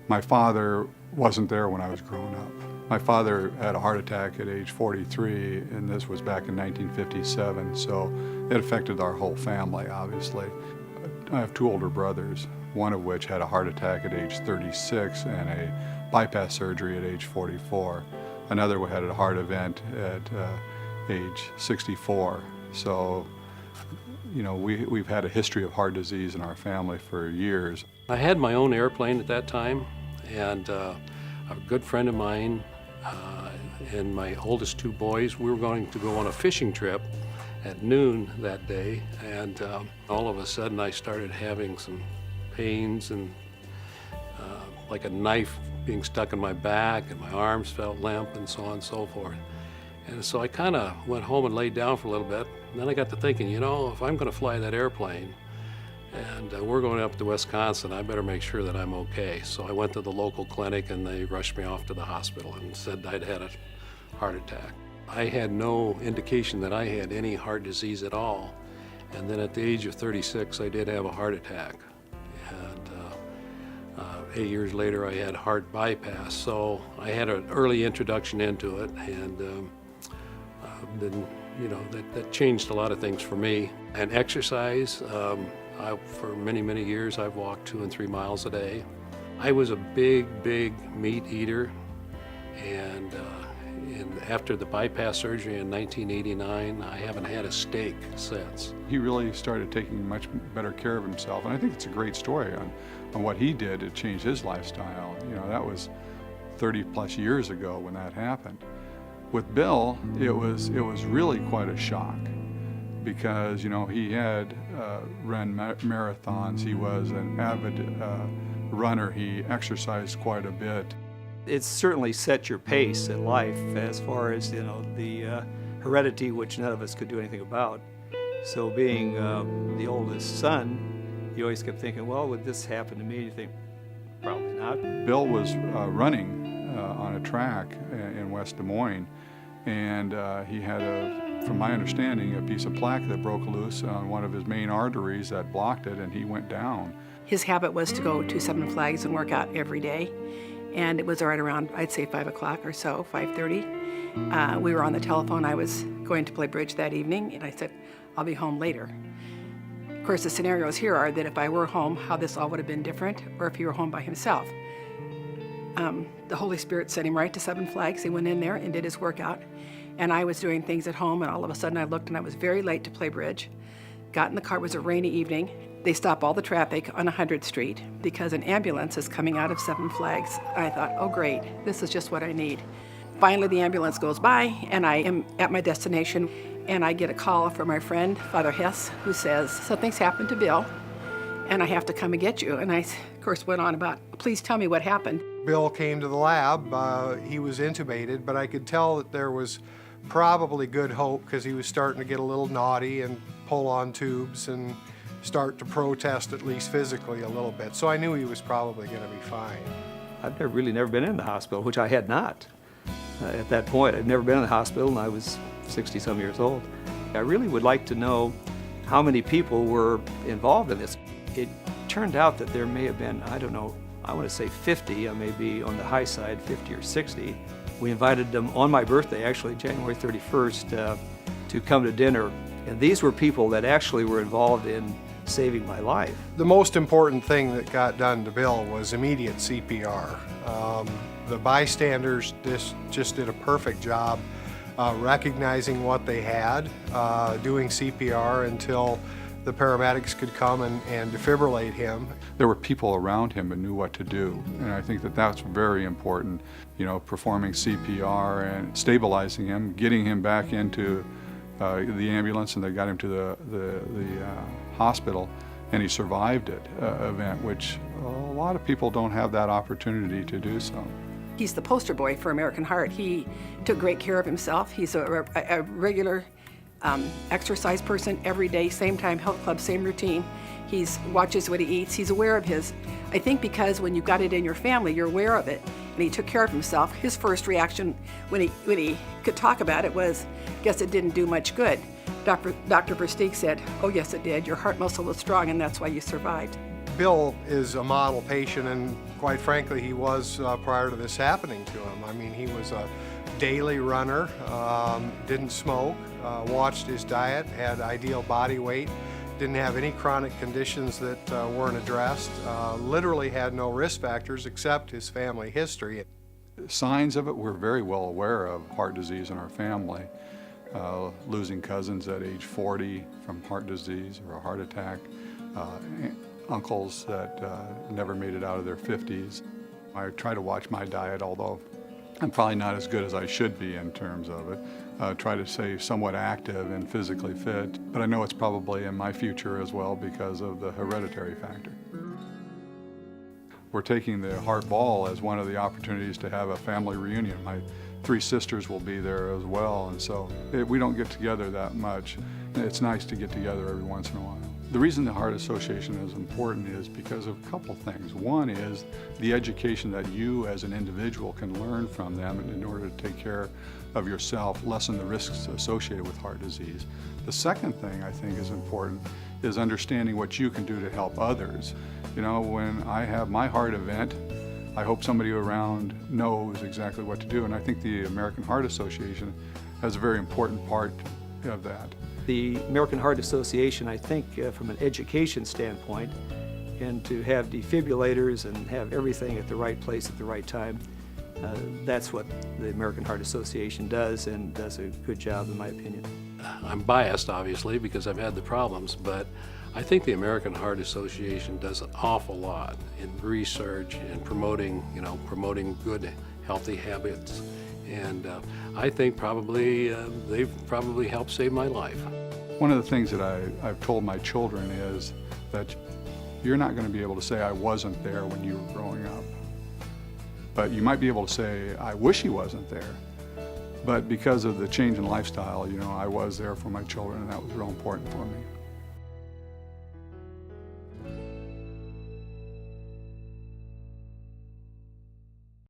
My father wasn't there when I was growing up. My father had a heart attack at age 43, and this was back in 1957, so it affected our whole family, obviously. I have two older brothers, one of which had a heart attack at age 36 and a bypass surgery at age 44. Another had a heart event at age 64. So, you know, we've had a history of heart disease in our family for years. I had my own airplane at that time, and a good friend of mine and my oldest two boys, we were going to go on a fishing trip at noon that day, and all of a sudden I started having some pains and like a knife being stuck in my back, and my arms felt limp and so on and so forth. And so I kind of went home and laid down for a little bit, and then I got to thinking, you know, if I'm going to fly that airplane and we're going up to Wisconsin, I better make sure that I'm okay. So I went to the local clinic, and they rushed me off to the hospital and said I'd had a heart attack. I had no indication that I had any heart disease at all. And then at the age of 36, I did have a heart attack. And 8 years later, I had heart bypass. So I had an early introduction into it, and then, you know, that changed a lot of things for me. And exercise, for many, many years, I've walked 2 and 3 miles a day. I was a big meat eater, and after the bypass surgery in 1989, I haven't had a steak since. He really started taking much better care of himself, and I think it's a great story on what he did to change his lifestyle. You know, that was 30 plus years ago when that happened. With Bill, it was really quite a shock, because, you know, he had run marathons. He was an avid runner. He exercised quite a bit. It's certainly set your pace in life as far as, you know, the heredity, which none of us could do anything about. So being the oldest son, you always kept thinking, well, would this happen to me? You think, probably not. Bill was running on a track in West Des Moines, and he had from my understanding, a piece of plaque that broke loose on one of his main arteries that blocked it, and he went down. His habit was to go to Seven Flags and work out every day. And it was right around, I'd say 5 o'clock or so, 5:30. We were on the telephone. I was going to play bridge that evening, and I said, I'll be home later. Of course, the scenarios here are that if I were home, how this all would have been different, or if he were home by himself. The Holy Spirit sent him right to Seven Flags. He went in there and did his workout. And I was doing things at home, and all of a sudden I looked, and I was very late to play bridge. Got in the car. It was a rainy evening. They stop all the traffic on 100th Street because an ambulance is coming out of Seven Flags. I thought, oh great, this is just what I need. Finally, the ambulance goes by, and I am at my destination, and I get a call from my friend, Father Hess, who says, something's happened to Bill, and I have to come and get you. And I, of course, went on about, please tell me what happened. Bill came to the lab. He was intubated, but I could tell that there was probably good hope, because he was starting to get a little naughty and pull on tubes and start to protest, at least physically, a little bit. So I knew he was probably going to be fine. I've never been in the hospital, which I had not. At that point, I'd never been in the hospital, and I was 60-some years old. I really would like to know how many people were involved in this. It turned out that there may have been, I don't know, I want to say 50, I may be on the high side, 50 or 60. We invited them on my birthday, actually January 31st, to come to dinner. And these were people that actually were involved in saving my life. The most important thing that got done to Bill was immediate CPR. The bystanders just did a perfect job recognizing what they had, doing CPR until the paramedics could come and defibrillate him. There were people around him who knew what to do, and I think that that's very important. You know, performing CPR and stabilizing him, getting him back into the ambulance, and they got him to the hospital, and he survived it event, which a lot of people don't have that opportunity to do so. He's the poster boy for American Heart. He took great care of himself. He's a regular exercise person every day, same time, health club, same routine. He watches what he eats. He's aware of his, I think because when you've got it in your family, you're aware of it. And he took care of himself. His first reaction when he could talk about it was, guess it didn't do much good. Dr. Versteeg said, oh yes it did. Your heart muscle was strong, and that's why you survived. Bill is a model patient, and quite frankly, he was prior to this happening to him. I mean, he was a daily runner, didn't smoke, watched his diet, had ideal body weight, didn't have any chronic conditions that weren't addressed, literally had no risk factors except his family history. Signs of it, we're very well aware of heart disease in our family. Losing cousins at age 40 from heart disease or a heart attack, uncles that never made it out of their 50s. I try to watch my diet, although I'm probably not as good as I should be in terms of it. Try to stay somewhat active and physically fit, but I know it's probably in my future as well because of the hereditary factor. We're taking the Heart Ball as one of the opportunities to have a family reunion. My 3 sisters will be there as well, and so we don't get together that much. It's nice to get together every once in a while. The reason the Heart Association is important is because of a couple things. One is the education that you as an individual can learn from them in order to take care of yourself, lessen the risks associated with heart disease. The second thing I think is important is understanding what you can do to help others. You know, when I have my heart event, I hope somebody around knows exactly what to do, and I think the American Heart Association has a very important part of that. The American Heart Association, I think, from an education standpoint, and to have defibrillators and have everything at the right place at the right time, that's what the American Heart Association does, and does a good job, in my opinion. I'm biased, obviously, because I've had the problems, but I think the American Heart Association does an awful lot in research and promoting good, healthy habits. And I think probably they've probably helped save my life. One of the things that I've told my children is that you're not going to be able to say I wasn't there when you were growing up. But you might be able to say, I wish he wasn't there. But because of the change in lifestyle, you know, I was there for my children, and that was real important for me.